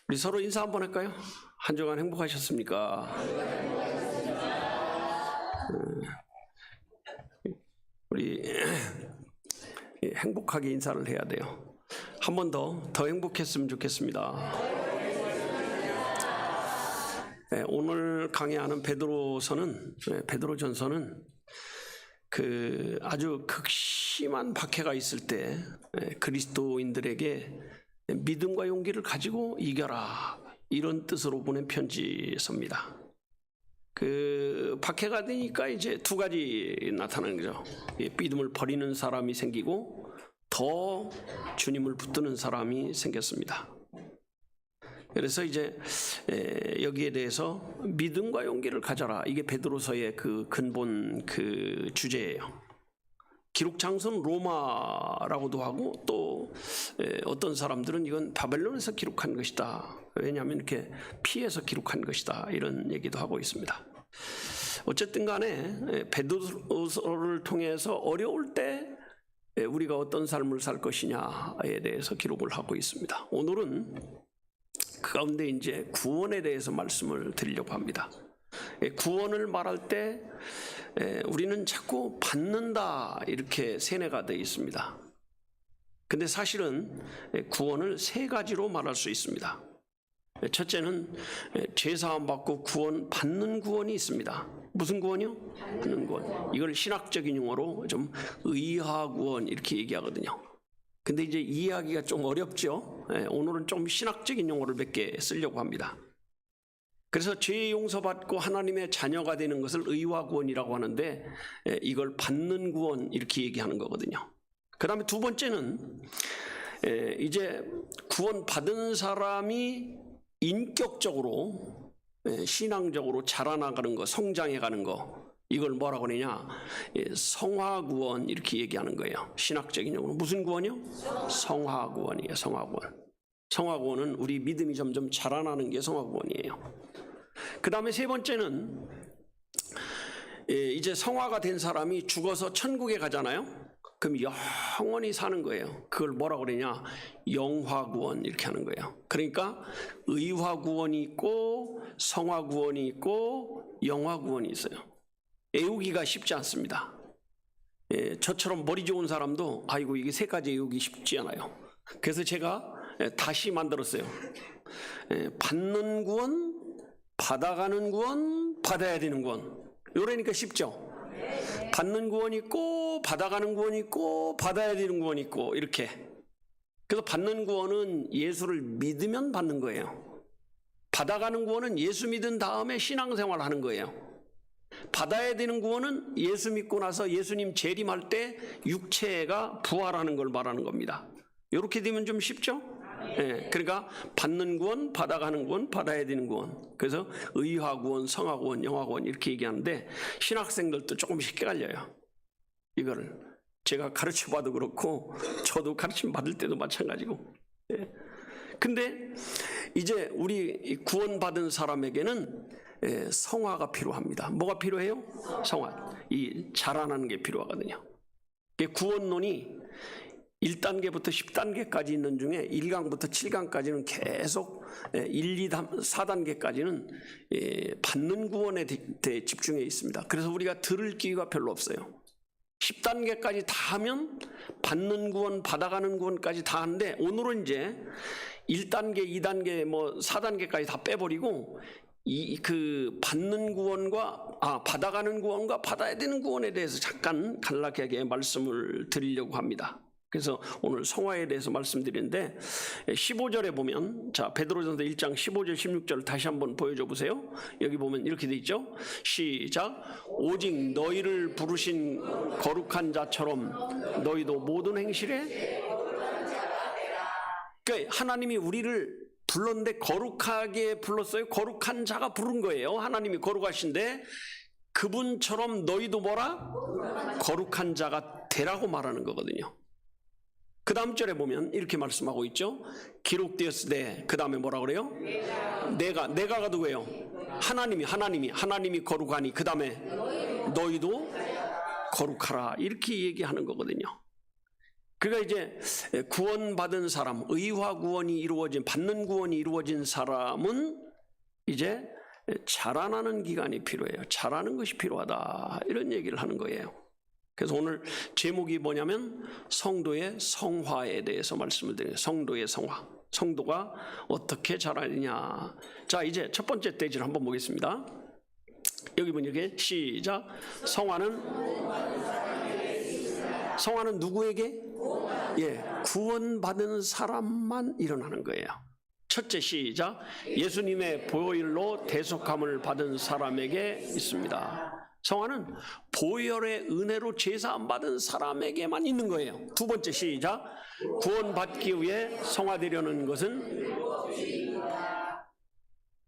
우리 서로 인사 한번 할까요? 한 주간 행복하셨습니까? 우리 행복하게 인사를 해야 돼요. 한 번 더 행복했으면 좋겠습니다. 오늘 강의하는 베드로전서는 그 아주 극심한 박해가 있을 때 그리스도인들에게 믿음과 용기를 가지고 이겨라, 이런 뜻으로 보낸 편지서입니다. 그 박해가 되니까 이제 두 가지 나타나는 거죠. 믿음을 버리는 사람이 생기고 더 주님을 붙드는 사람이 생겼습니다. 그래서 이제 여기에 대해서 믿음과 용기를 가져라, 이게 베드로서의 그 근본 그 주제예요. 기록 장소는 로마라고도 하고, 또 어떤 사람들은 이건 바벨론에서 기록한 것이다, 왜냐하면 이렇게 피해서 기록한 것이다, 이런 얘기도 하고 있습니다. 어쨌든 간에 베드로서를 통해서 어려울 때 우리가 어떤 삶을 살 것이냐에 대해서 기록을 하고 있습니다. 오늘은 그 가운데 이제 구원에 대해서 말씀을 드리려고 합니다. 구원을 말할 때 우리는 자꾸 받는다, 이렇게 세뇌가 되어 있습니다. 근데 사실은 구원을 세 가지로 말할 수 있습니다. 첫째는 죄사함 받고 구원 받는 구원이 있습니다. 무슨 구원이요? 받는 구원. 이걸 신학적인 용어로 좀 의화 구원, 이렇게 얘기하거든요. 근데 이제 이해하기가 좀 어렵죠. 오늘은 좀 신학적인 용어를 몇 개 쓰려고 합니다. 그래서 죄 용서받고 하나님의 자녀가 되는 것을 의화 구원이라고 하는데, 이걸 받는 구원, 이렇게 얘기하는 거거든요. 그 다음에 두 번째는 이제 구원 받은 사람이 인격적으로 신앙적으로 자라나가는 거, 성장해가는 거, 이걸 뭐라고 그러냐, 성화구원, 이렇게 얘기하는 거예요. 신학적인 용어로. 무슨 구원이요? 성화구원이에요. 성화구원. 성화구원은 우리 믿음이 점점 자라나는 게 성화구원이에요. 그 다음에 세 번째는 이제 성화가 된 사람이 죽어서 천국에 가잖아요. 그럼 영원히 사는 거예요. 그걸 뭐라고 그러냐, 영화구원, 이렇게 하는 거예요. 그러니까 의화구원이 있고 성화구원이 있고 영화구원이 있어요. 애우기가 쉽지 않습니다. 저처럼 머리 좋은 사람도 아이고 이게 세 가지 애우기 쉽지 않아요. 그래서 제가 다시 만들었어요. 받는 구원, 받아가는 구원, 받아야 되는 구원. 이러니까 쉽죠. 받는 구원이 있고 받아가는 구원이 있고 받아야 되는 구원이 있고, 이렇게. 그래서 받는 구원은 예수를 믿으면 받는 거예요. 받아가는 구원은 예수 믿은 다음에 신앙생활을 하는 거예요. 받아야 되는 구원은 예수 믿고 나서 예수님 재림할 때 육체가 부활하는 걸 말하는 겁니다. 이렇게 되면 좀 쉽죠? 그러니까 받는 구원, 받아가는 구원, 받아야 되는 구원. 그래서 의화구원, 성화구원, 영화구원, 이렇게 얘기하는데 신학생들도 조금씩 헷갈려요. 이거를 제가 가르쳐봐도 그렇고 저도 가르침 받을 때도 마찬가지고. 근데 이제 우리 구원받은 사람에게는 성화가 필요합니다. 뭐가 필요해요? 성화. 이 자라나는 게 필요하거든요. 구원론이 1단계부터 10단계까지 있는 중에 1강부터 7강까지는 계속 1, 2, 4단계까지는 받는 구원에 대해 집중해 있습니다. 그래서 우리가 들을 기회가 별로 없어요. 10단계까지 다 하면 받는 구원, 받아가는 구원까지 다 하는데, 오늘은 이제 1단계, 2단계, 뭐 4단계까지 다 빼버리고 그 받는 구원과 받아가는 구원과 받아야 되는 구원에 대해서 잠깐 간략하게 말씀을 드리려고 합니다. 그래서 오늘 성화에 대해서 말씀드리는데 15절에 보면, 자, 베드로전서 1장 15절 16절 다시 한번 보여줘 보세요. 여기 보면 이렇게 돼 있죠. 시작. 오직 너희를 부르신 거룩한 자처럼 너희도 모든 행실에, 그러니까 하나님이 우리를 불렀는데 거룩하게 불렀어요. 거룩한 자가 부른 거예요. 하나님이 거룩하신데 그분처럼 너희도 뭐라? 거룩한 자가 되라고 말하는 거거든요. 그 다음 절에 보면 이렇게 말씀하고 있죠. 기록되었으되, 그 다음에 뭐라 그래요? 내가가 누구예요? 하나님이 거룩하니 그 다음에 너희도 거룩하라, 이렇게 얘기하는 거거든요. 그러니까 이제 구원받은 사람, 의화 구원이 이루어진, 받는 구원이 이루어진 사람은 이제 자라나는 기간이 필요해요. 자라는 것이 필요하다, 이런 얘기를 하는 거예요. 그래서 오늘 제목이 뭐냐면 성도의 성화에 대해서 말씀을 드려요. 성도의 성화, 성도가 어떻게 자라느냐. 자, 이제 첫 번째 페이지를 한번 보겠습니다. 여기 보면 이렇게 시작. 성화는 누구에게? 예, 구원받은 사람만 일어나는 거예요. 첫째 시작. 예수님의 보혈로 대속함을 받은 사람에게 있습니다. 성화는 보혈의 은혜로 제사함 받은 사람에게만 있는 거예요. 두 번째 시작. 구원받기 위해 성화되려는 것은,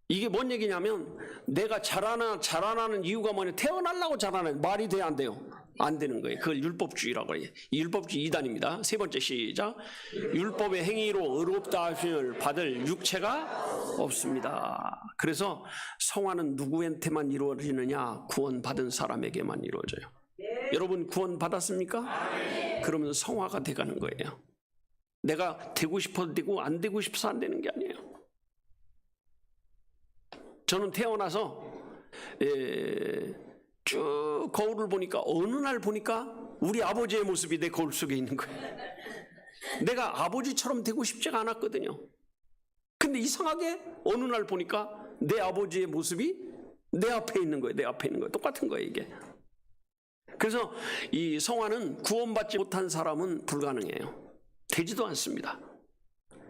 이게 뭔 얘기냐면 내가 자라나는 이유가 뭐냐, 태어나려고 자라는, 말이 돼야 안 돼요? 안 되는 거예요. 그걸 율법주의라고 해요. 이 율법주의 이단입니다. 세 번째 시작. 율법의 행위로 의롭다 하심을 받을 육체가 없습니다. 그래서 성화는 누구한테만 이루어지느냐? 구원받은 사람에게만 이루어져요. 여러분 구원 받았습니까? 그러면 성화가 돼가는 거예요. 내가 되고 싶어도 되고 안 되고 싶어서 안 되는 게 아니에요. 저는 태어나서 쭉 거울을 보니까 어느 날 보니까 우리 아버지의 모습이 내 거울 속에 있는 거예요. 내가 아버지처럼 되고 싶지가 않았거든요. 근데 이상하게 어느 날 보니까 내 아버지의 모습이 내 앞에 있는 거예요. 내 앞에 있는 거예요. 똑같은 거예요, 이게. 그래서 이 성화는 구원받지 못한 사람은 불가능해요. 되지도 않습니다.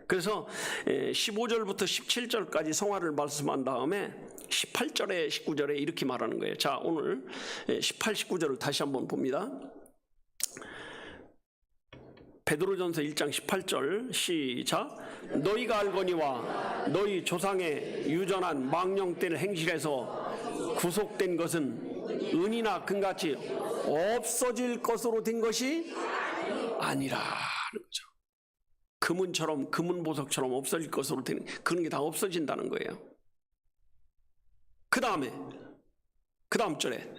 그래서 15절부터 17절까지 성화를 말씀한 다음에 18절에 19절에 이렇게 말하는 거예요. 자, 오늘 18, 19절을 다시 한번 봅니다. 베드로전서 1장 18절 시작. 너희가 알거니와 너희 조상의 유전한 망령된 행실에서 구속된 것은 은이나 금같이 없어질 것으로 된 것이 아니라 하는 거죠. 금은처럼, 금은 보석처럼 없어질 것으로 되는, 그런 게 다 없어진다는 거예요. 그 다음 절에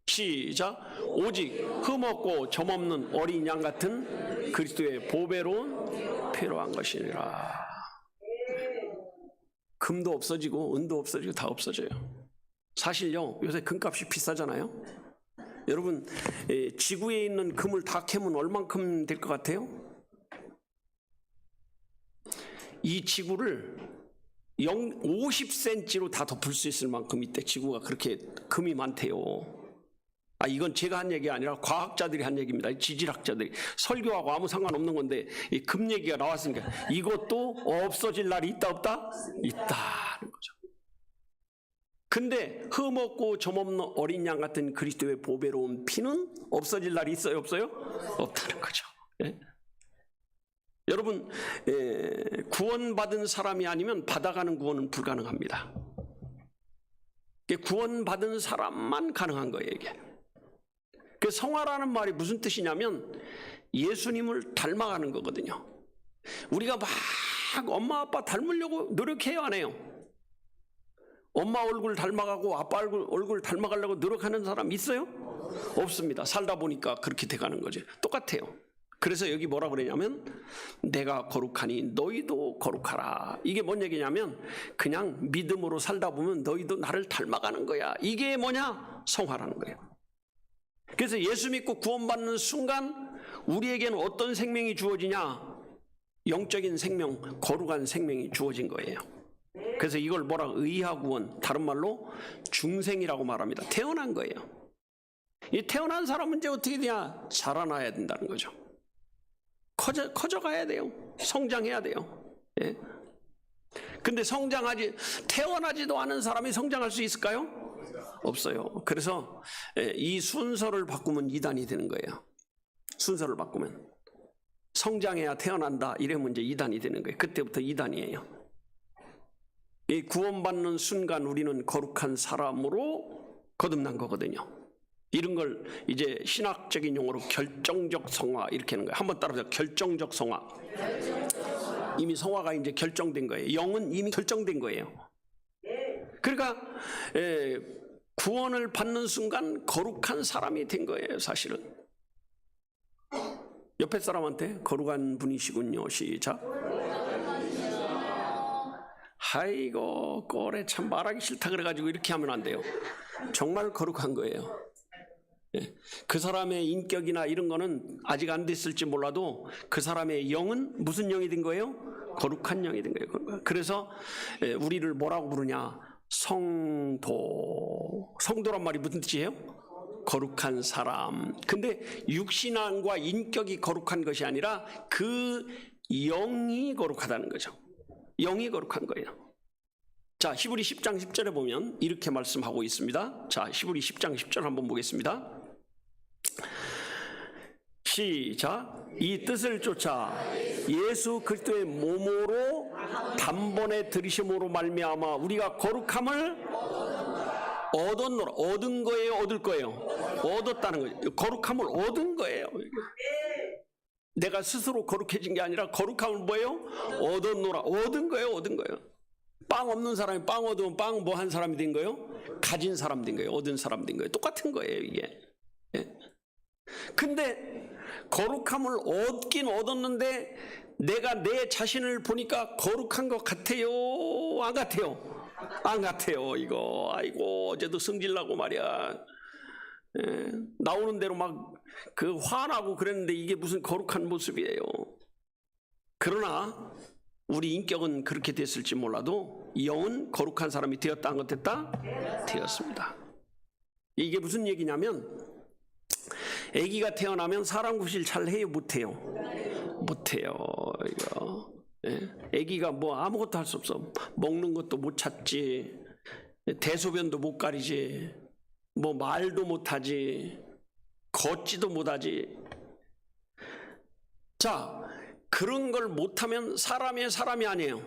시작. 오직 흠없고 점없는 어린 양 같은 그리스도의 보배로운 필요한 것이니라. 금도 없어지고 은도 없어지고 다 없어져요. 사실요, 요새 금값이 비싸잖아요. 여러분, 지구에 있는 금을 다 캐면 얼만큼 될 것 같아요? 이 지구를 50cm로 다 덮을 수 있을 만큼 이때 지구가 그렇게 금이 많대요. 이건 제가 한 얘기가 아니라 과학자들이 한 얘기입니다. 지질학자들이. 설교하고 아무 상관없는 건데 이 금 얘기가 나왔으니까 이것도 없어질 날이 있다 없다? 있다는 거죠. 근데 흠없고 점없는 어린 양 같은 그리스도의 보배로운 피는 없어질 날이 있어요 없어요? 없다는 거죠. 예? 여러분, 구원받은 사람이 아니면 받아가는 구원은 불가능합니다. 구원받은 사람만 가능한 거예요, 이게. 그 성화라는 말이 무슨 뜻이냐면 예수님을 닮아가는 거거든요. 우리가 막 엄마 아빠 닮으려고 노력해요, 안 해요? 엄마 얼굴 닮아가고 아빠 얼굴 닮아가려고 노력하는 사람 있어요? 없습니다. 살다 보니까 그렇게 돼가는 거죠. 똑같아요. 그래서 여기 뭐라 그러냐면 내가 거룩하니 너희도 거룩하라. 이게 뭔 얘기냐면 그냥 믿음으로 살다 보면 너희도 나를 닮아가는 거야. 이게 뭐냐? 성화라는 거예요. 그래서 예수 믿고 구원받는 순간 우리에게는 어떤 생명이 주어지냐? 영적인 생명, 거룩한 생명이 주어진 거예요. 그래서 이걸 뭐라 의하구원, 다른 말로 중생이라고 말합니다. 태어난 거예요. 이 태어난 사람은 이제 어떻게 되냐? 자라나야 된다는 거죠. 커져가야 돼요. 성장해야 돼요. 예. 근데 태어나지도 않은 사람이 성장할 수 있을까요? 없어요. 그래서 이 순서를 바꾸면 이단이 되는 거예요. 순서를 바꾸면 성장해야 태어난다 이러면 이제 이단이 되는 거예요. 그때부터 이단이에요. 이 구원받는 순간 우리는 거룩한 사람으로 거듭난 거거든요. 이런 걸 이제 신학적인 용어로 결정적 성화 이렇게 하는 거예요. 한번 따라해보세요. 결정적 성화. 이미 성화가 이제 결정된 거예요. 영은 이미 결정된 거예요. 그러니까 구원을 받는 순간 거룩한 사람이 된 거예요, 사실은. 옆에 사람한테 거룩한 분이시군요. 시작. 아이고 꼴에 참 말하기 싫다 그래가지고 이렇게 하면 안 돼요. 정말 거룩한 거예요. 예. 그 사람의 인격이나 이런 거는 아직 안 됐을지 몰라도 그 사람의 영은 무슨 영이 된 거예요? 거룩한 영이 된 거예요. 그래서 우리를 뭐라고 부르냐? 성도. 성도란 말이 무슨 뜻이에요? 거룩한 사람. 근데 육신안과 인격이 거룩한 것이 아니라 그 영이 거룩하다는 거죠. 영이 거룩한 거예요. 자, 히브리 10장 10절에 보면 이렇게 말씀하고 있습니다. 자, 히브리 10장 10절 한번 보겠습니다. 시작. 이 뜻을 쫓아 예수 그리스도의 몸으로 단번에 들이심으로 말미암아 우리가 거룩함을 얻었노라. 얻은 거예요, 얻을 거예요? 얻었다는 거예요. 거룩함을 얻은 거예요. 내가 스스로 거룩해진 게 아니라 거룩함을 뭐예요? 얻었노라. 얻은 거예요, 얻은 거예요. 빵 없는 사람이 빵 얻으면 빵 뭐 한 사람이 된 거예요? 가진 사람 된 거예요, 얻은 사람 된 거예요. 똑같은 거예요, 이게. 예? 근데 거룩함을 얻긴 얻었는데 내가 내 자신을 보니까 거룩한 것 같아요, 안 같아요? 안 같아요. 이거 아이고 어제도 승질나고 말이야. 예, 나오는 대로 막 그 화나고 그랬는데 이게 무슨 거룩한 모습이에요. 그러나 우리 인격은 그렇게 됐을지 몰라도 영은 거룩한 사람이 되었다 안 됐다? 되었습니다. 이게 무슨 얘기냐면 아기가 태어나면 사람 구실 잘 해요, 못해요? 못해요. 이거. 예? 아기가 뭐 아무것도 할 수 없어. 먹는 것도 못 찾지, 대소변도 못 가리지, 뭐 말도 못하지, 걷지도 못하지. 자, 그런 걸 못하면 사람이에요, 사람이 아니에요?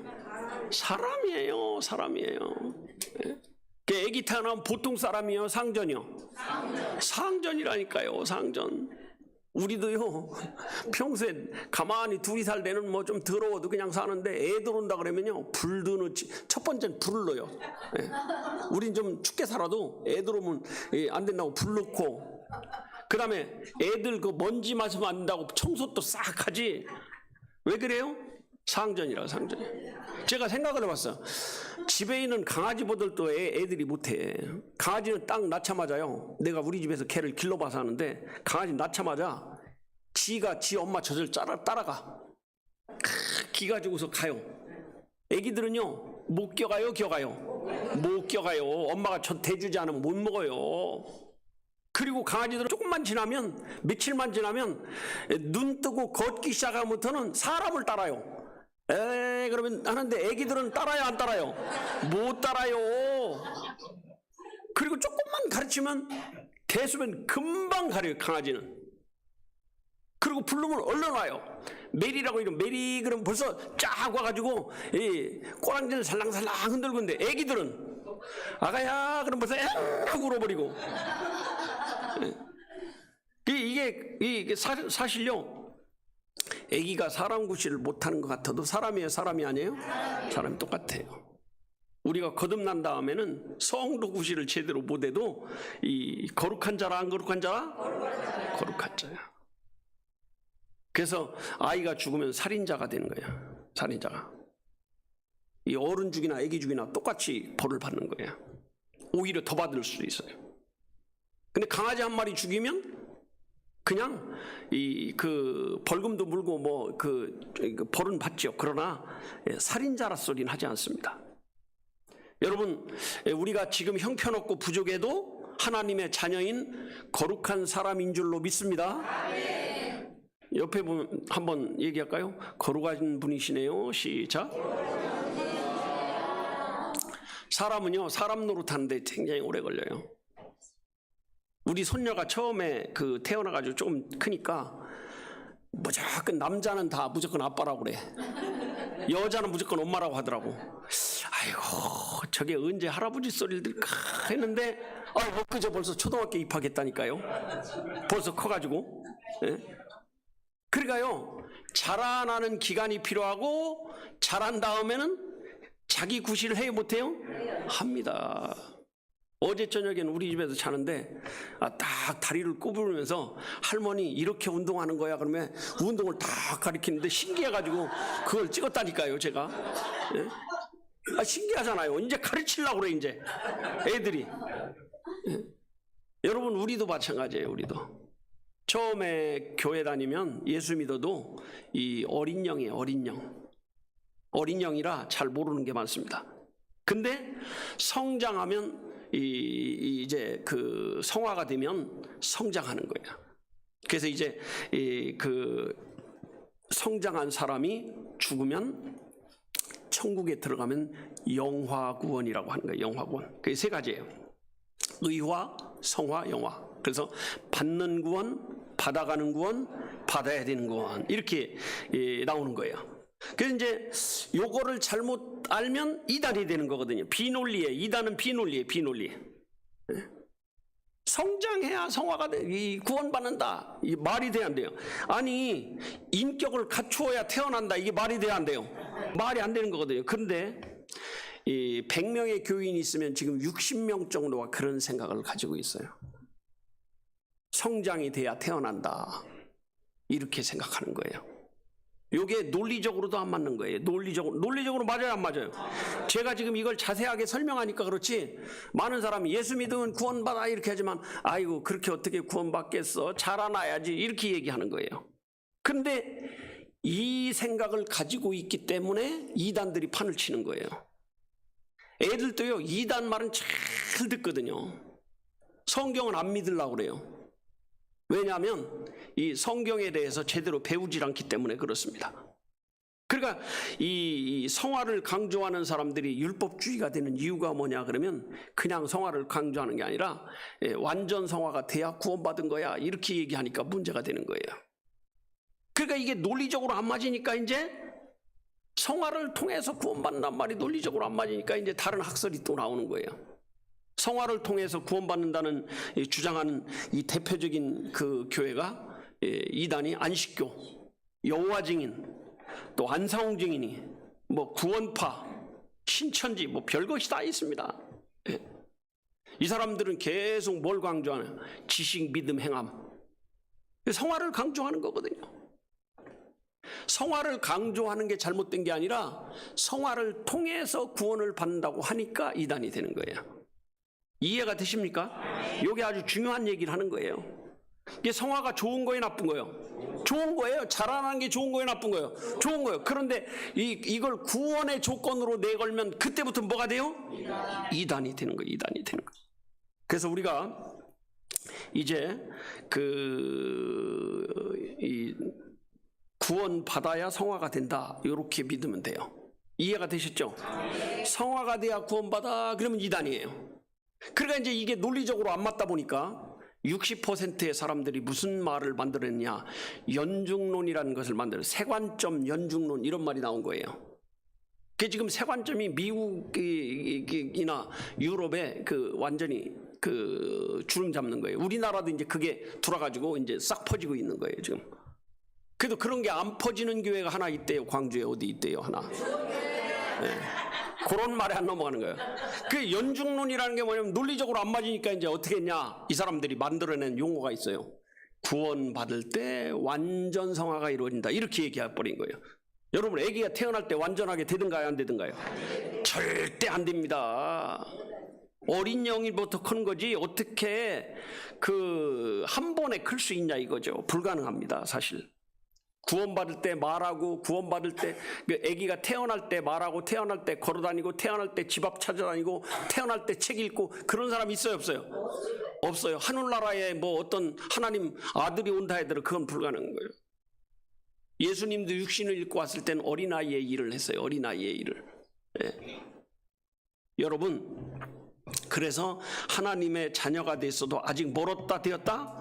사람이에요, 사람이에요. 예? 아기 태어나면 보통 사람이요, 상전이요? 상전이라니까요, 상전. 우리도요 평소에 가만히 둘이 살 때는 뭐 좀 더러워도 그냥 사는데 애 들어온다 그러면요 불도 넣지. 첫 번째는 불을 넣어요. 예. 우린 좀 춥게 살아도 애 들어오면 안 된다고 불 넣고, 그 다음에 애들 그 먼지 맞으면 안 된다고 청소 또 싹 하지. 왜 그래요? 상전이라, 상전. 제가 생각을 해봤어요. 집에 있는 강아지보들도 애들이 못해. 강아지는 딱 낳자마자요, 내가 우리 집에서 개를 길러봐서 하는데 강아지 낳자마자 지가 지 엄마 젖을 따라가. 기 가지고서 가요. 애기들은요 못 껴가요, 껴가요? 못 껴가요. 엄마가 젖 대주지 않으면 못 먹어요. 그리고 강아지들은 조금만 지나면, 며칠만 지나면 눈 뜨고 걷기 시작하면부터는 사람을 따라요. 그러면 하는데 애기들은 따라요, 안 따라요? 못 따라요. 그리고 조금만 가르치면 대수면 금방 가려요, 강아지는. 그리고 부르면 얼른 와요. 메리라고 이러면 메리 그러면 벌써 쫙 와가지고 꼬랑지를 살랑살랑 흔들고 있는데 애기들은 아가야 그럼 벌써 하고 울어버리고. 이게 사실요, 아기가 사람 구실을 못하는 것 같아도 사람이에요, 사람이 아니에요? 사람이 똑같아요. 우리가 거듭난 다음에는 성도 구실을 제대로 못해도 이 거룩한 자라 안 거룩한 자라? 거룩한 자야. 그래서 아이가 죽으면 살인자가 되는 거야. 살인자가. 이 어른 죽이나 아기 죽이나 똑같이 벌을 받는 거야. 오히려 더 받을 수도 있어요. 근데 강아지 한 마리 죽이면 그냥 그 벌금도 물고 뭐 그 벌은 받죠. 그러나 살인자라 소리는 하지 않습니다. 여러분, 우리가 지금 형편없고 부족해도 하나님의 자녀인 거룩한 사람인 줄로 믿습니다. 옆에 보면 한번 얘기할까요? 거룩한 분이시네요. 시작. 사람은요 사람 노릇하는데 굉장히 오래 걸려요. 우리 손녀가 처음에 그 태어나가지고 조금 크니까 무조건 남자는 다 무조건 아빠라고 그래. 여자는 무조건 엄마라고 하더라고. 아이고 저게 언제 할아버지 소리를 들까 했는데 엊그제 벌써 초등학교 입학했다니까요. 벌써 커가지고. 예? 그러니까요 자라나는 기간이 필요하고 자란 다음에는 자기 구실을 해요, 못해요? 합니다. 어제 저녁에는 우리 집에서 자는데 딱 다리를 구부리면서 할머니 이렇게 운동하는 거야 그러면 운동을 딱 가리키는데 신기해가지고 그걸 찍었다니까요 제가. 예? 신기하잖아요. 이제 가르치려고 그래 이제 애들이. 예? 여러분 우리도 마찬가지예요. 우리도 처음에 교회 다니면 예수 믿어도 이 어린 영이에요. 어린 영이라 잘 모르는 게 많습니다. 근데 성장하면 이제 그 성화가 되면 성장하는 거예요. 그래서 이제 그 성장한 사람이 죽으면 천국에 들어가면 영화구원이라고 하는 거예요. 영화구원. 그게 세 가지예요. 의화, 성화, 영화. 그래서 받는 구원, 받아가는 구원, 받아야 되는 구원 이렇게 나오는 거예요. 그래서 이제 요거를 잘못 알면 이단이 되는 거거든요. 비논리에 이단은 비논리에 비논리. 성장해야 성화가 돼. 구원받는다. 이 말이 돼야 안 돼요. 아니 인격을 갖추어야 태어난다. 이게 말이 돼야 안 돼요. 말이 안 되는 거거든요. 그런데 이 100명의 교인이 있으면 지금 60명 정도가 그런 생각을 가지고 있어요. 성장이 돼야 태어난다. 이렇게 생각하는 거예요. 이게 논리적으로도 안 맞는 거예요. 논리적으로 맞아요, 안 맞아요? 제가 지금 이걸 자세하게 설명하니까 그렇지 많은 사람이 예수 믿으면 구원받아 이렇게 하지만 아이고 그렇게 어떻게 구원받겠어? 자라나야지 이렇게 얘기하는 거예요. 근데 이 생각을 가지고 있기 때문에 이단들이 판을 치는 거예요. 애들도요 이단 말은 잘 듣거든요. 성경은 안 믿으려고 그래요. 왜냐하면 이 성경에 대해서 제대로 배우질 않기 때문에 그렇습니다. 그러니까 이 성화를 강조하는 사람들이 율법주의가 되는 이유가 뭐냐 그러면 그냥 성화를 강조하는 게 아니라 완전 성화가 돼야 구원받은 거야 이렇게 얘기하니까 문제가 되는 거예요. 그러니까 이게 논리적으로 안 맞으니까 이제 성화를 통해서 구원받는단 말이 논리적으로 안 맞으니까 이제 다른 학설이 또 나오는 거예요. 성화를 통해서 구원받는다는 주장하는 이 대표적인 그 교회가 이단이 안식교, 여호와 증인, 또 안상홍 증인이 뭐 구원파, 신천지 뭐 별것이 다 있습니다. 이 사람들은 계속 뭘 강조하냐? 지식, 믿음, 행함. 성화를 강조하는 거거든요. 성화를 강조하는 게 잘못된 게 아니라 성화를 통해서 구원을 받는다고 하니까 이단이 되는 거예요. 이해가 되십니까? 이게 아주 중요한 얘기를 하는 거예요. 이게 성화가 좋은 거예요, 나쁜 거예요? 좋은 거예요. 자라나는 게 좋은 거예요, 나쁜 거예요? 좋은 거예요. 그런데 이걸 구원의 조건으로 내걸면 그때부터 뭐가 돼요? 이단이 되는 거예요. 이단이 되는 거예요. 그래서 우리가 이제 이 구원 받아야 성화가 된다. 이렇게 믿으면 돼요. 이해가 되셨죠? 성화가 돼야 구원받아. 그러면 이단이에요. 그러니까 이제 이게 논리적으로 안 맞다 보니까 60%의 사람들이 무슨 말을 만들었냐? 연중론이라는 것을 만들어 세관점 연중론 이런 말이 나온 거예요. 그게 지금 세관점이 미국이나 유럽에 완전히 주름 잡는 거예요. 우리나라도 이제 그게 돌아가지고 이제 싹 퍼지고 있는 거예요 지금. 그래도 그런 게 안 퍼지는 교회가 하나 있대요. 광주에 어디 있대요 하나. 네. 그런 말에 안 넘어가는 거예요. 그 연중론이라는 게 뭐냐면 논리적으로 안 맞으니까 이제 어떻게 했냐? 이 사람들이 만들어낸 용어가 있어요. 구원받을 때 완전 성화가 이루어진다. 이렇게 얘기해버린 거예요. 여러분 아기가 태어날 때 완전하게 되든가요 안 되든가요? 절대 안 됩니다. 어린 영일부터 크는 거지 어떻게 한 번에 클 수 있냐 이거죠. 불가능합니다 사실. 구원받을 때 말하고 구원받을 때 아기가 태어날 때 말하고 태어날 때 걸어다니고 태어날 때 집 앞 찾아다니고 태어날 때 책 읽고 그런 사람 있어요 없어요? 없어요. 하늘나라에 뭐 어떤 하나님 아들이 온다 해도 그건 불가능한 거예요. 예수님도 육신을 입고 왔을 때는 어린아이의 일을 했어요. 어린아이의 일을. 네. 여러분 그래서 하나님의 자녀가 됐어도 아직 멀었다 되었다?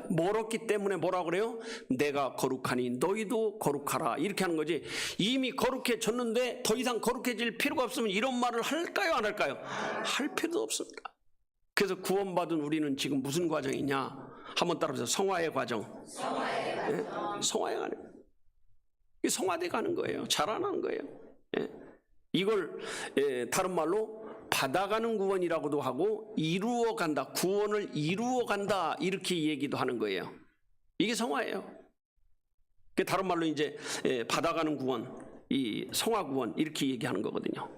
멀었기 때문에 뭐라 그래요? 내가 거룩하니 너희도 거룩하라 이렇게 하는 거지. 이미 거룩해졌는데 더 이상 거룩해질 필요가 없으면 이런 말을 할까요 안 할까요? 할 필요도 없습니다. 그래서 구원받은 우리는 지금 무슨 과정이냐? 한번 따라서 성화의 과정. 네? 성화의 과정. 성화돼 가는 거예요. 자라나는 거예요. 네? 이걸 다른 말로 받아가는 구원이라고도 하고 이루어간다, 구원을 이루어간다 이렇게 얘기도 하는 거예요. 이게 성화예요. 다른 말로 이제 받아가는 구원, 이 성화 구원 이렇게 얘기하는 거거든요.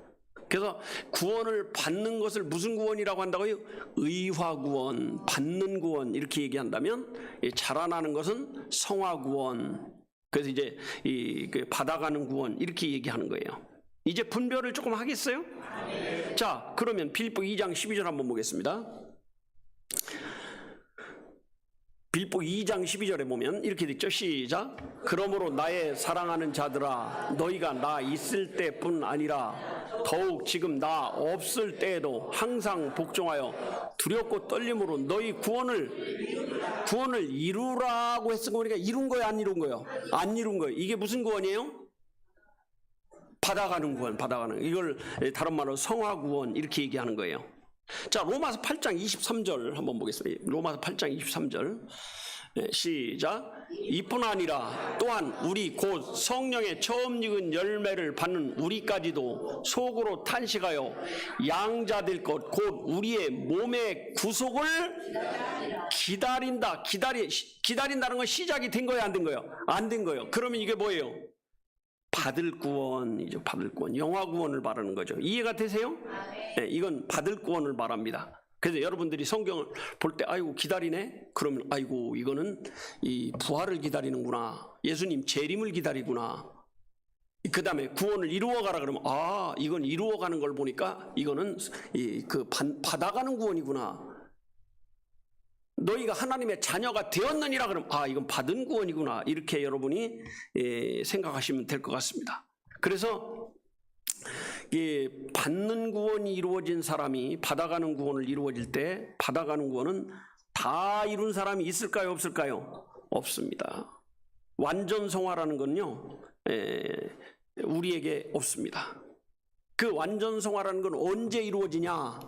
그래서 구원을 받는 것을 무슨 구원이라고 한다고요? 의화 구원, 받는 구원 이렇게 얘기한다면 자라나는 것은 성화 구원. 그래서 이제 그 받아가는 구원 이렇게 얘기하는 거예요. 이제 분별을 조금 하겠어요? 네. 자, 그러면 빌립보 2장 12절 한번 보겠습니다. 빌립보 2장 12절에 보면 이렇게 됐죠. 시작. 그러므로 나의 사랑하는 자들아, 너희가 나 있을 때뿐 아니라 더욱 지금 나 없을 때에도 항상 복종하여 두렵고 떨림으로 너희 구원을 이루라고 했으니까 우리가 이룬 거예요, 안 이룬 거예요? 안 이룬 거예요. 이게 무슨 구원이에요? 받아가는 구원, 받아가는. 이걸 다른 말로 성화 구원 이렇게 얘기하는 거예요. 자, 로마서 8장 23절 한번 보겠습니다. 로마서 8장 23절 시작. 이뿐 아니라 또한 우리 곧 성령의 처음 익은 열매를 받는 우리까지도 속으로 탄식하여 양자될 것 곧 우리의 몸의 구속을 기다린다. 기다린다는 건 시작이 된 거예요, 안 된 거예요? 안 된 거예요. 그러면 이게 뭐예요? 받을 구원이죠. 받을 구원, 영화 구원을 말하는 거죠. 이해가 되세요? 네, 이건 받을 구원을 말합니다. 그래서 여러분들이 성경을 볼 때 아이고 기다리네? 그러면 아이고 이거는 이 부활을 기다리는구나, 예수님 재림을 기다리구나. 그 다음에 구원을 이루어가라 그러면 아 이건 이루어가는 걸 보니까 이거는 받아가는 구원이구나. 너희가 하나님의 자녀가 되었느니라 그러면 아 이건 받은 구원이구나, 이렇게 여러분이 생각하시면 될 것 같습니다. 그래서 받는 구원이 이루어진 사람이 받아가는 구원을 이루어질 때 받아가는 구원은 다 이룬 사람이 있을까요, 없을까요? 없습니다. 완전 성화라는 건요 우리에게 없습니다. 그 완전 성화라는 건 언제 이루어지냐?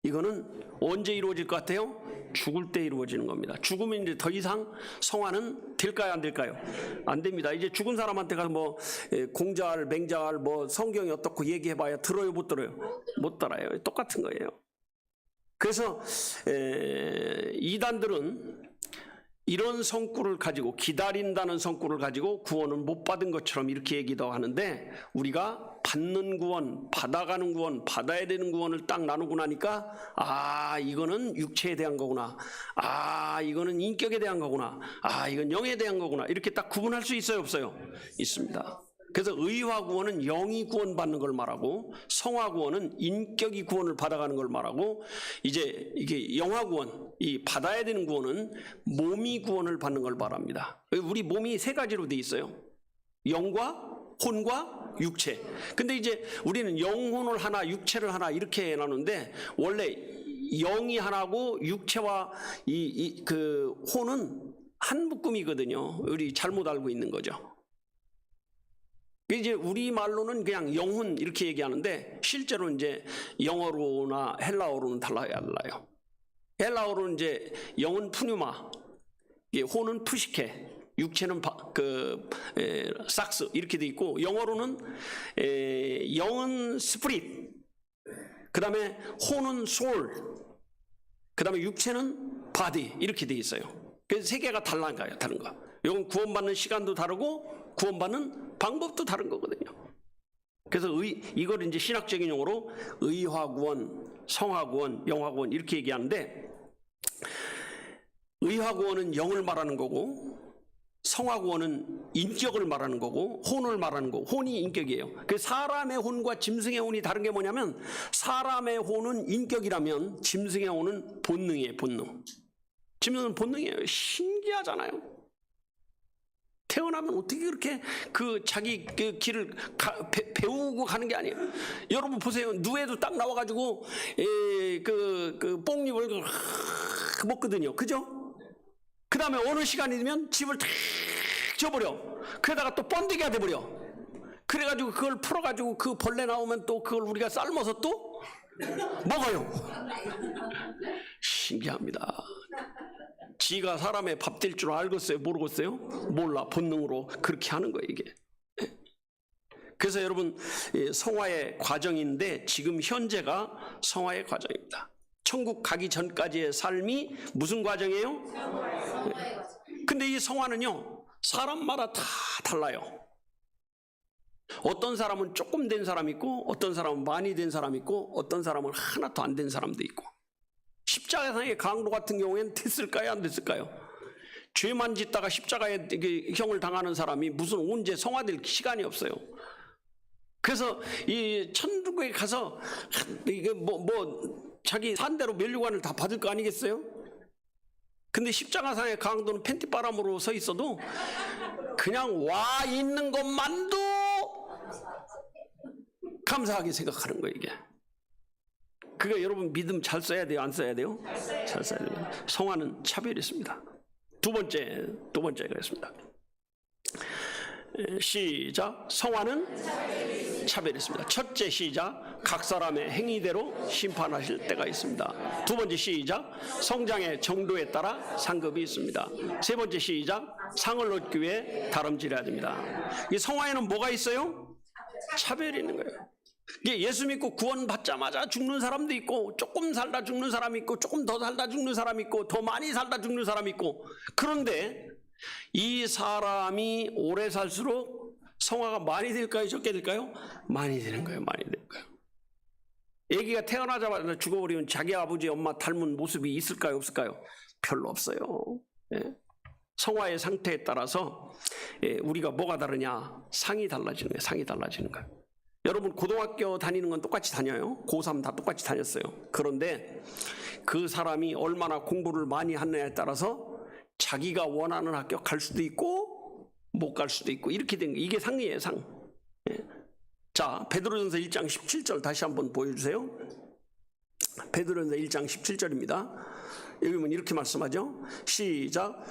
이거는 언제 이루어질 것 같아요? 죽을 때 이루어지는 겁니다. 죽으면 이제 더 이상 성화는 될까요, 안 될까요? 안 됩니다. 이제 죽은 사람한테 가서 뭐 공자할, 맹자할, 뭐 성경이 어떻고 얘기해봐야 들어요, 못 들어요? 못 들어요. 똑같은 거예요. 그래서 이단들은 이런 성구를 가지고, 기다린다는 성구를 가지고 구원을 못 받은 것처럼 이렇게 얘기도 하는데, 우리가 받는 구원, 받아가는 구원, 받아야 되는 구원을 딱 나누고 나니까 아 이거는 육체에 대한 거구나, 아 이거는 인격에 대한 거구나, 아 이건 영에 대한 거구나, 이렇게 딱 구분할 수 있어요, 없어요? 있습니다. 그래서 의화 구원은 영이 구원받는 걸 말하고, 성화 구원은 인격이 구원을 받아가는 걸 말하고, 이제 이게 영화 구원, 이 받아야 되는 구원은 몸이 구원을 받는 걸 말합니다. 우리 몸이 세 가지로 돼 있어요. 영과 혼과 육체. 근데 이제 우리는 영혼을 하나, 육체를 하나 이렇게 나누는데, 원래 영이 하나고 육체와 그 혼은 한 묶음이거든요. 우리 잘못 알고 있는 거죠. 이제 우리 말로는 그냥 영혼 이렇게 얘기하는데, 실제로 이제 영어로나 헬라어로는 달라요. 헬라어로는 이제 영은 푸뉴마, 혼은 푸시케, 육체는 sak스 이렇게 돼 있고, 영어로는 영은 스프릿, 그 다음에 혼은 soul, 그 다음에 육체는 body 이렇게 돼 있어요. 그래서 세 개가 다른 거예요. 이건 구원받는 시간도 다르고 구원받는 방법도 다른 거거든요. 그래서 이걸 이제 신학적인 용어로 의화 구원, 성화 구원, 영화 구원 이렇게 얘기하는데, 의화 구원은 영을 말하는 거고, 성화 구원은 인격을 말하는 거고, 혼을 말하는 거고, 혼이 인격이에요. 그 사람의 혼과 짐승의 혼이 다른 게 뭐냐면, 사람의 혼은 인격이라면 짐승의 혼은 본능이에요, 본능. 짐승은 본능이에요. 신기하잖아요. 태어나면 어떻게 그렇게 자기 길을 배우고 가는 게 아니에요. 여러분 보세요. 누에도 딱 나와가지고 뽕잎을 먹거든요. 그죠? 그 다음에 어느 시간이 되면 집을 탁 줘버려. 그러다가 또 번데기가 돼버려. 그래가지고 그걸 풀어가지고 그 벌레 나오면 또 그걸 우리가 삶아서 또 먹어요. 신기합니다. 지가 사람의 밥 될 줄 알겠어요? 모르겠어요? 몰라. 본능으로 그렇게 하는 거예요, 이게. 그래서 여러분 성화의 과정인데 지금 현재가 성화의 과정입니다. 천국 가기 전까지의 삶이 무슨 과정이에요? 근데 이 성화는요 사람마다 다 달라요. 어떤 사람은 조금 된 사람 있고 어떤 사람은 많이 된 사람 있고 어떤 사람은 하나도 안 된 사람도 있고. 십자가상의 강도 같은 경우에는 됐을까요? 안 됐을까요? 죄만 짓다가 십자가의 형을 당하는 사람이 무슨 언제 성화될 시간이 없어요. 그래서 이 천국에 가서 이게 자기 산대로 면류관을 다 받을 거 아니겠어요? 근데 십자가상의 강도는 팬티바람으로 서 있어도 그냥 와 있는 것만도 감사하게 생각하는 거예요, 이게. 그거 여러분 믿음 잘 써야 돼요, 안 써야 돼요? 잘 써야 돼요. 성화는 차별이 있습니다. 두 번째가 있습니다. 시작. 성화는 차별이 있습니다. 첫째 시작. 각 사람의 행위대로 심판하실 때가 있습니다. 두 번째 시작. 성장의 정도에 따라 상급이 있습니다. 세 번째 시작. 상을 얻기 위해 다름질해야 됩니다. 이 성화에는 뭐가 있어요? 차별이 있는 거예요. 이게 예수 믿고 구원 받자마자 죽는 사람도 있고 조금 살다 죽는 사람이 있고 조금 더 살다 죽는 사람이 있고 더 많이 살다 죽는 사람이 있고. 그런데 이 사람이 오래 살수록 성화가 많이 될까요? 적게 될까요? 많이 되는 거예요. 많이 되는 거예요. 아기가 태어나자마자 죽어버리면 자기 아버지 엄마 닮은 모습이 있을까요? 없을까요? 별로 없어요. 예. 성화의 상태에 따라서 우리가 뭐가 다르냐? 상이 달라지는 거예요. 상이 달라지는 거예요. 여러분 고등학교 다니는 건 똑같이 다녀요. 고3 다 똑같이 다녔어요. 그런데 그 사람이 얼마나 공부를 많이 하느냐에 따라서 자기가 원하는 학교 갈 수도 있고 못 갈 수도 있고 이렇게 된 거예요. 이게 상이에요, 상. 예. 자, 베드로전서 1장 17절 다시 한번 보여주세요. 베드로전서 1장 17절입니다. 여기 보면 이렇게 말씀하죠. 시작.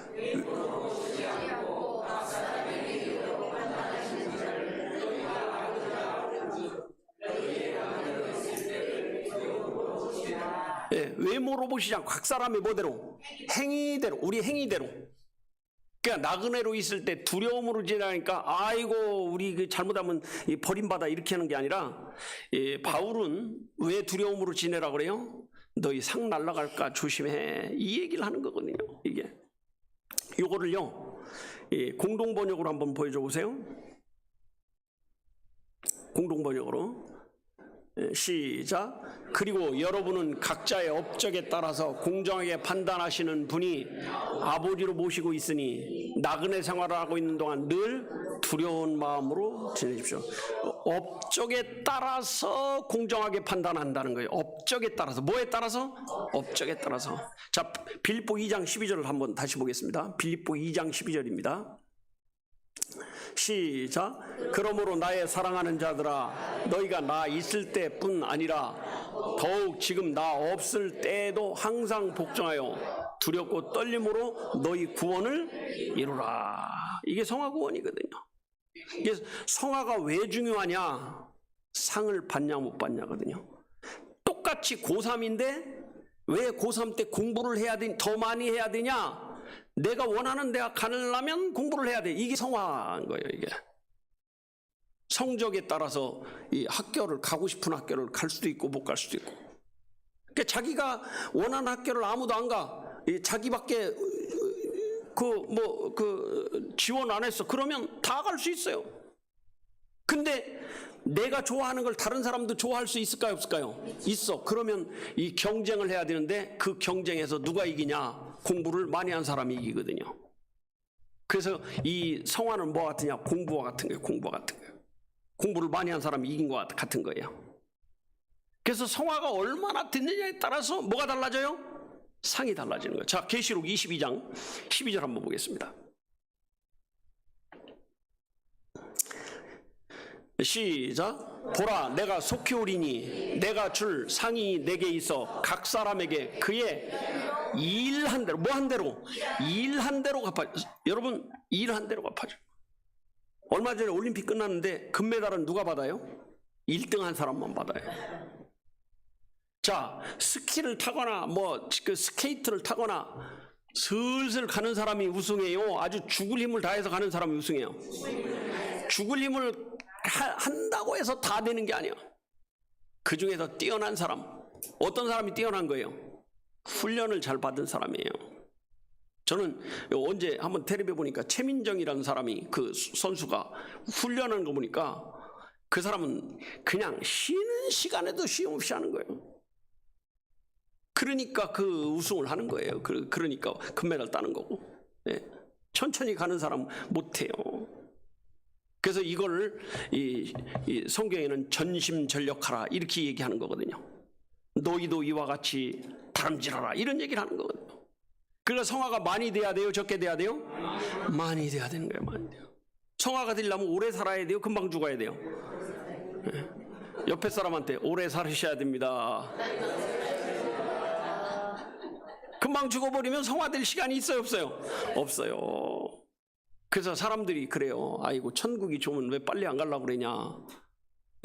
예, 외모로 보시지 않고 각 사람의 뭐대로? 행위대로, 우리 행위대로. 그러니까 나그네로 있을 때 두려움으로 지나니까 아이고 우리 잘못하면 버림받아 이렇게 하는 게 아니라 바울은 왜 두려움으로 지내라 그래요? 너희 상 날라갈까 조심해 이 얘기를 하는 거거든요. 이게 요거를요 공동번역으로 한번 보여줘 보세요. 공동번역으로 시작. 그리고 여러분은 각자의 업적에 따라서 공정하게 판단하시는 분이 아버지로 모시고 있으니 나그네 생활을 하고 있는 동안 늘 두려운 마음으로 지내십시오. 업적에 따라서 공정하게 판단한다는 거예요. 업적에 따라서. 뭐에 따라서? 업적에 따라서. 자, 빌립보 2장 12절을 한번 다시 보겠습니다. 빌립보 2장 12절입니다. 시작. 그러므로 나의 사랑하는 자들아 너희가 나 있을 때뿐 아니라 더욱 지금 나 없을 때에도 항상 복종하여 두렵고 떨림으로 너희 구원을 이루라. 이게 성화 구원이거든요. 이게 성화가 왜 중요하냐? 상을 받냐 못 받냐거든요. 똑같이 고3인데 왜 고3 때 공부를 해야 되니 더 많이 해야 되냐? 내가 원하는 대학 가려면 공부를 해야 돼. 이게 성화인 거예요. 이게 성적에 따라서 이 학교를 가고 싶은 학교를 갈 수도 있고 못 갈 수도 있고. 그러니까 자기가 원하는 학교를 아무도 안 가. 자기밖에 지원 안 했어. 그러면 다 갈 수 있어요. 근데 내가 좋아하는 걸 다른 사람도 좋아할 수 있을까요? 없을까요? 있어. 그러면 이 경쟁을 해야 되는데 그 경쟁에서 누가 이기냐? 공부를 많이 한 사람이 이기거든요. 그래서 이 성화는 뭐 같으냐? 공부와 같은 거예요. 공부와 같은 거예요. 공부를 많이 한 사람이 이긴 것 같은 거예요. 그래서 성화가 얼마나 됐느냐에 따라서 뭐가 달라져요? 상이 달라지는 거예요. 자, 계시록 22장 12절 한번 보겠습니다. 시작. 보라 내가 속히 오리니 내가 줄 상이 내게 있어 각 사람에게 그의 일한 대로. 뭐 한 대로? 일한 대로 갚아. 여러분 일한 대로 갚아줘. 얼마 전에 올림픽 끝났는데 금메달은 누가 받아요? 1등 한 사람만 받아요. 자, 스키를 타거나 그 스케이트를 타거나 슬슬 가는 사람이 우승해요? 아주 죽을 힘을 다해서 가는 사람이 우승해요? 죽을 힘을 한다고 해서 다 되는 게 아니에요. 그 중에서 뛰어난 사람, 어떤 사람이 뛰어난 거예요? 훈련을 잘 받은 사람이에요. 저는 언제 한번 텔레비에 보니까 최민정이라는 사람이, 그 선수가 훈련하는 거 보니까 그 사람은 그냥 쉬는 시간에도 쉼 없이 하는 거예요. 그러니까 그 우승을 하는 거예요. 그러니까 금메달 따는 거고. 예. 천천히 가는 사람 못해요. 그래서 이걸 이 성경에는 전심전력하라 이렇게 얘기하는 거거든요. 너희도 이와 같이 다름질하라 이런 얘기를 하는 거거든요. 그러니까 성화가 많이 돼야 돼요? 적게 돼야 돼요? 많이 돼야 되는 거예요. 많이 돼요. 성화가 되려면 오래 살아야 돼요? 금방 죽어야 돼요? 네. 옆에 사람한테 오래 살으셔야 됩니다. 금방 죽어버리면 성화될 시간이 있어요? 없어요? 없어요. 그래서 사람들이 그래요. 아이고 천국이 좋으면 왜 빨리 안 가려고 그러냐.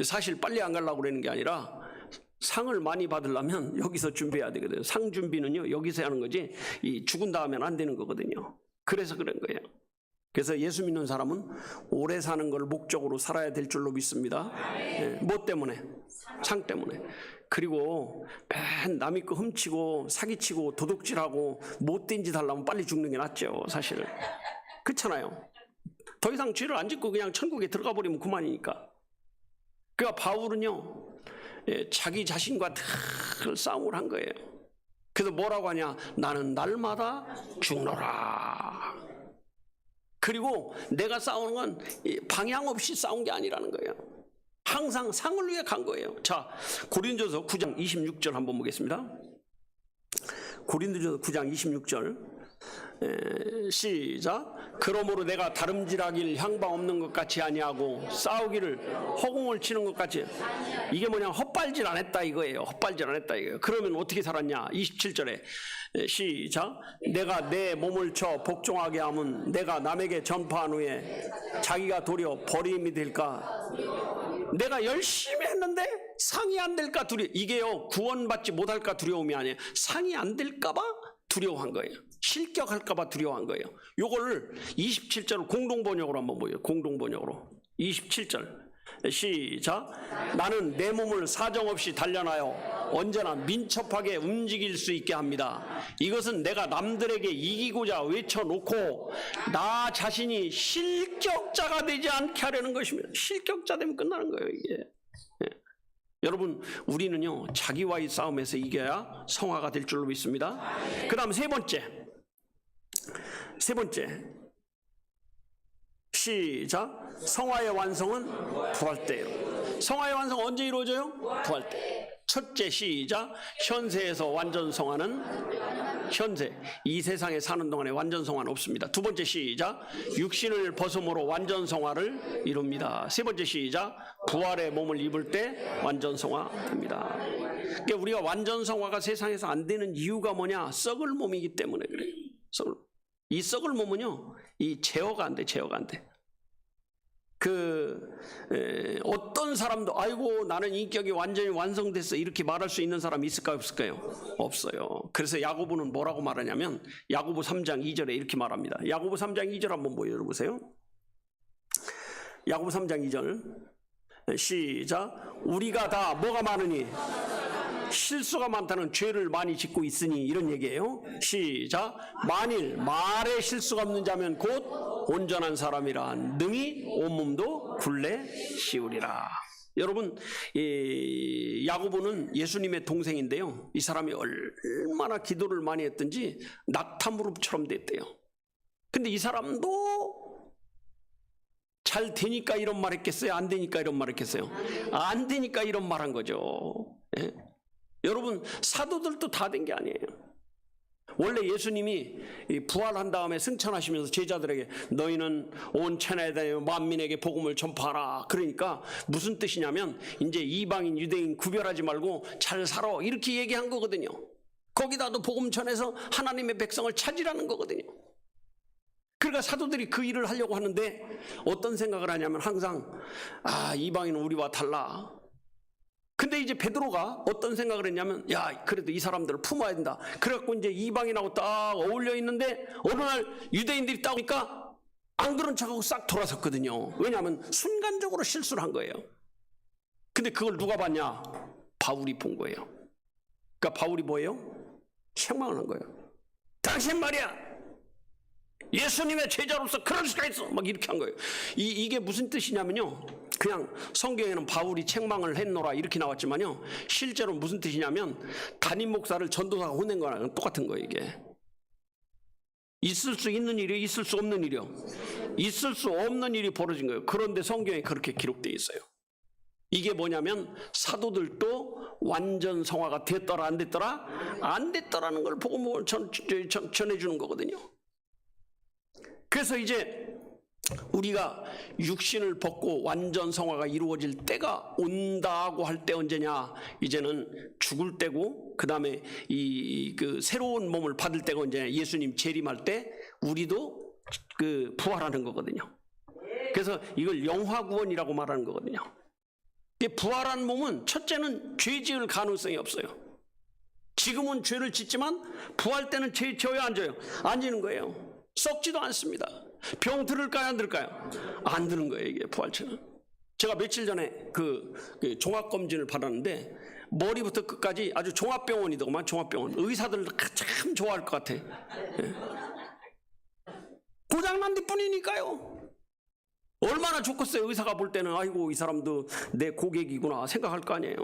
사실 빨리 안 가려고 그러는 게 아니라 상을 많이 받으려면 여기서 준비해야 되거든요. 상 준비는요 여기서 하는 거지 이 죽은 다음엔 안 되는 거거든요. 그래서 그런 거예요. 그래서 예수 믿는 사람은 오래 사는 걸 목적으로 살아야 될 줄로 믿습니다. 네. 뭐 때문에? 상 때문에. 그리고 맨 남의 거 훔치고 사기치고 도둑질하고 못된 짓 하려면 빨리 죽는 게 낫죠. 사실은. 그렇잖아요. 더 이상 죄를 안 짓고 그냥 천국에 들어가 버리면 그만이니까. 그러니까 바울은요 자기 자신과 늘 싸움을 한 거예요. 그래서 뭐라고 하냐? 나는 날마다 죽노라. 그리고 내가 싸우는 건 방향 없이 싸운 게 아니라는 거예요. 항상 상을 위해 간 거예요. 자, 고린도전서 9장 26절 한번 보겠습니다. 고린도전서 9장 26절 시작. 그러므로 내가 다름질하길 향방 없는 것 같이 아니하고 싸우기를 허공을 치는 것 같이. 이게 뭐냐? 헛발질 안 했다 이거예요. 헛발질 안 했다 이거예요. 그러면 어떻게 살았냐? 27절에 시작. 내가 내 몸을 쳐 복종하게 하면 내가 남에게 전파한 후에 자기가 도리어 버림이 될까? 내가 열심히 했는데 상이 안 될까 두려워. 이게요 구원받지 못할까 두려움이 아니에요. 상이 안 될까 봐 두려워한 거예요. 실격할까 봐 두려워한 거예요. 요걸 27절 공동번역으로 한번 보여요. 공동번역으로 27절 시작. 나는 내 몸을 사정없이 단련하여 언제나 민첩하게 움직일 수 있게 합니다. 이것은 내가 남들에게 이기고자 외쳐놓고 나 자신이 실격자가 되지 않게 하려는 것입니다. 실격자 되면 끝나는 거예요 이게. 네. 여러분 우리는요 자기와의 싸움에서 이겨야 성화가 될 줄로 믿습니다. 그 다음 세 번째 시작. 성화의 완성은 부활 때예요. 성화의 완성 언제 이루어져요? 부활 때. 첫째 시작. 현세에서 완전 성화는 현세 이 세상에 사는 동안에 완전 성화는 없습니다. 두 번째 시작. 육신을 벗음으로 완전 성화를 이룹니다. 세 번째 시작. 부활의 몸을 입을 때 완전 성화됩니다. 그러니까 우리가 완전 성화가 세상에서 안 되는 이유가 뭐냐? 썩을 몸이기 때문에 그래요. 이 썩을 몸은요 이 제어가 안 돼. 제어가 안 돼. 어떤 사람도 아이고 나는 인격이 완전히 완성됐어 이렇게 말할 수 있는 사람이 있을까요? 없을까요? 없어요. 그래서 야고보는 뭐라고 말하냐면 야고보 3장 2절에 이렇게 말합니다. 야고보 3장 2절 한번 보여보세요. 야고보 3장 2절 시작. 우리가 다 뭐가 많으니 실수가 많다는 죄를 많이 짓고 있으니 이런 얘기예요. 시작. 만일 말에 실수가 없는 자면 곧 온전한 사람이라 능히 온몸도 굴레 씌우리라. 여러분 야고보는 예수님의 동생인데요 이 사람이 얼마나 기도를 많이 했든지 낙타무릎처럼 됐대요. 근데 이 사람도 잘 되니까 이런 말 했겠어요? 안 되니까 이런 말 했겠어요? 안 되니까 이런 말 한 거죠. 예? 여러분 사도들도 다 된 게 아니에요. 원래 예수님이 부활한 다음에 승천하시면서 제자들에게 너희는 온 천하에 다니며 만민에게 복음을 전파하라. 그러니까 무슨 뜻이냐면 이제 이방인 유대인 구별하지 말고 잘 살아 이렇게 얘기한 거거든요. 거기다도 복음 전해서 하나님의 백성을 찾으라는 거거든요. 그러니까 사도들이 그 일을 하려고 하는데 어떤 생각을 하냐면 항상 이방인은 우리와 달라. 근데 이제 베드로가 어떤 생각을 했냐면 야 그래도 이 사람들을 품어야 된다. 그래갖고 이제 이방인하고 딱 어울려 있는데 어느 날 유대인들이 딱 오니까 안 그런 척하고 싹 돌아섰거든요. 왜냐하면 순간적으로 실수를 한 거예요. 근데 그걸 누가 봤냐? 바울이 본 거예요. 그러니까 바울이 뭐예요? 책망을 한 거예요. 당신 말이야, 예수님의 제자로서 그럴 수가 있어, 막 이렇게 한 거예요. 이게 무슨 뜻이냐면요, 그냥 성경에는 바울이 책망을 했노라 이렇게 나왔지만요, 실제로 무슨 뜻이냐면 담임 목사를 전도사가 혼낸 거랑 똑같은 거예요. 이게 있을 수 있는 일이요, 있을 수 없는 일이요? 있을 수 없는 일이 벌어진 거예요. 그런데 성경에 그렇게 기록되어 있어요. 이게 뭐냐면 사도들도 완전 성화가 됐더라 안 됐더라? 안 됐더라는 걸 보고 전해주는 거거든요. 그래서 이제 우리가 육신을 벗고 완전 성화가 이루어질 때가 온다고 할 때 언제냐? 이제는 죽을 때고, 그 다음에 그 새로운 몸을 받을 때가 언제냐? 예수님 재림할 때 우리도 그 부활하는 거거든요. 그래서 이걸 영화구원이라고 말하는 거거든요. 부활한 몸은 첫째는 죄 지을 가능성이 없어요. 지금은 죄를 짓지만 부활 때는 죄 져요, 안 져요? 안 지는 거예요. 썩지도 않습니다. 병 들을까요, 안 들을까요? 안 드는 거예요, 이게 부활체는. 제가 며칠 전에 그 종합검진을 받았는데 머리부터 끝까지 아주 종합병원이더구만. 종합병원. 의사들 참 좋아할 것 같아. 고장난 데뿐이니까요. 얼마나 좋겠어요. 의사가 볼 때는 아이고 이 사람도 내 고객이구나 생각할 거 아니에요.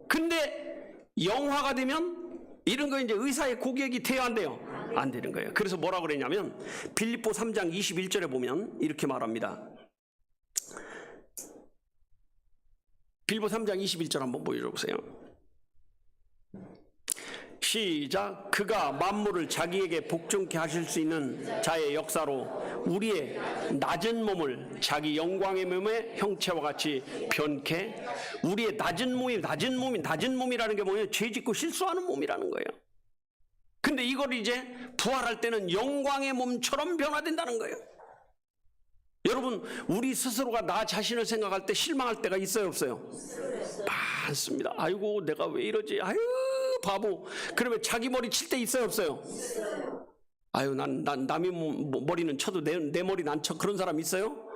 근데 영화가 되면 이런 거 이제 의사의 고객이 돼야 안 돼요? 안 되는 거예요. 그래서 뭐라 그랬냐면 빌립보 3장 21절에 보면 이렇게 말합니다. 빌립보 3장 21절 한번 보여주세요. 시작. 그가 만물을 자기에게 복종케 하실 수 있는 자의 역사로 우리의 낮은 몸을 자기 영광의 몸의 형체와 같이 변케. 우리의 낮은 몸이라는 게 뭐예요? 죄 짓고 실수하는 몸이라는 거예요. 근데 이걸 이제 부활할 때는 영광의 몸처럼 변화된다는 거예요. 여러분, 우리 스스로가 나 자신을 생각할 때 실망할 때가 있어요, 없어요? 많습니다. 아이고 내가 왜 이러지? 아유 바보. 그러면 자기 머리 칠 때 있어요, 없어요? 아유 난 남의 머리는 쳐도 내 머리는 안 쳐. 그런 사람 있어요?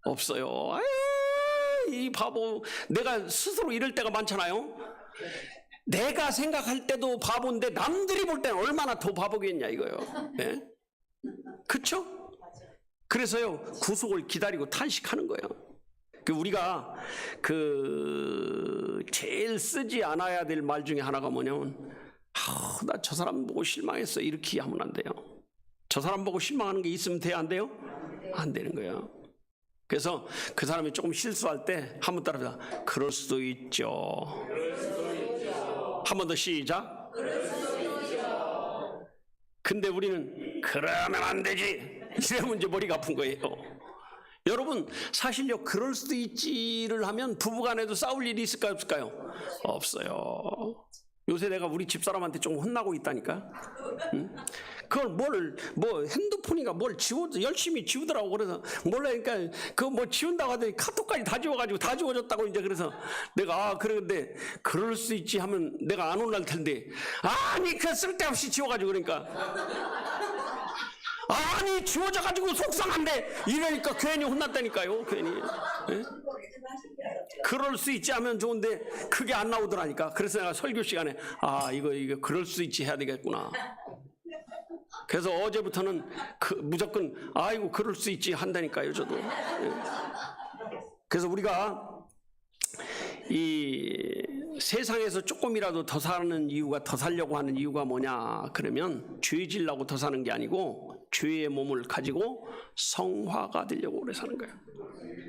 없어요. 아유 이 바보. 내가 스스로 이럴 때가 많잖아요. 내가 생각할 때도 바보인데 남들이 볼 때는 얼마나 더 바보겠냐 이거요. 네? 그쵸? 그래서요 구속을 기다리고 탄식하는 거예요. 우리가 제일 쓰지 않아야 될 말 중에 하나가 뭐냐면 나 저 사람 보고 실망했어 이렇게 하면 안 돼요. 저 사람 보고 실망하는 게 있으면 돼요, 안 돼요? 안 되는 거예요. 그래서 그 사람이 조금 실수할 때 한번 따라해보자. 그럴 수도 있죠. 한 번 더 시작. 근데 우리는 그러면 안 되지 이러면 이제 머리가 아픈 거예요. 여러분 사실요 그럴 수도 있지를 하면 부부간에도 싸울 일이 있을까요, 없을까요? 없어요. 요새 내가 우리 집사람한테 좀 혼나고 있다니까. 그걸 핸드폰인가 뭘 열심히 지우더라고. 그래서 몰라니까 그거 뭐 지운다고 하더니 카톡까지 다 지워가지고 다 지워졌다고 이제. 그래서 내가 그런데 그럴 수 있지 하면 내가 안 혼날 텐데 아니 그 쓸데없이 지워가지고 그러니까 아니 지워져가지고 속상한데 이러니까 괜히 혼났다니까요. 괜히. 네? 그럴 수 있지 하면 좋은데 그게 안 나오더라니까. 그래서 내가 설교 시간에 이거 그럴 수 있지 해야 되겠구나. 그래서 어제부터는 무조건 아이고 그럴 수 있지 한다니까요 저도. 네. 그래서 우리가 이 세상에서 조금이라도 더 사는 이유가, 더 살려고 하는 이유가 뭐냐 그러면 죄 지려고 더 사는 게 아니고 죄의 몸을 가지고 성화가 되려고 오래 사는 거예요.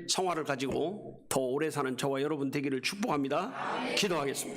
성화를 가지고 더 오래 사는 저와 여러분 되기를 축복합니다. 기도하겠습니다.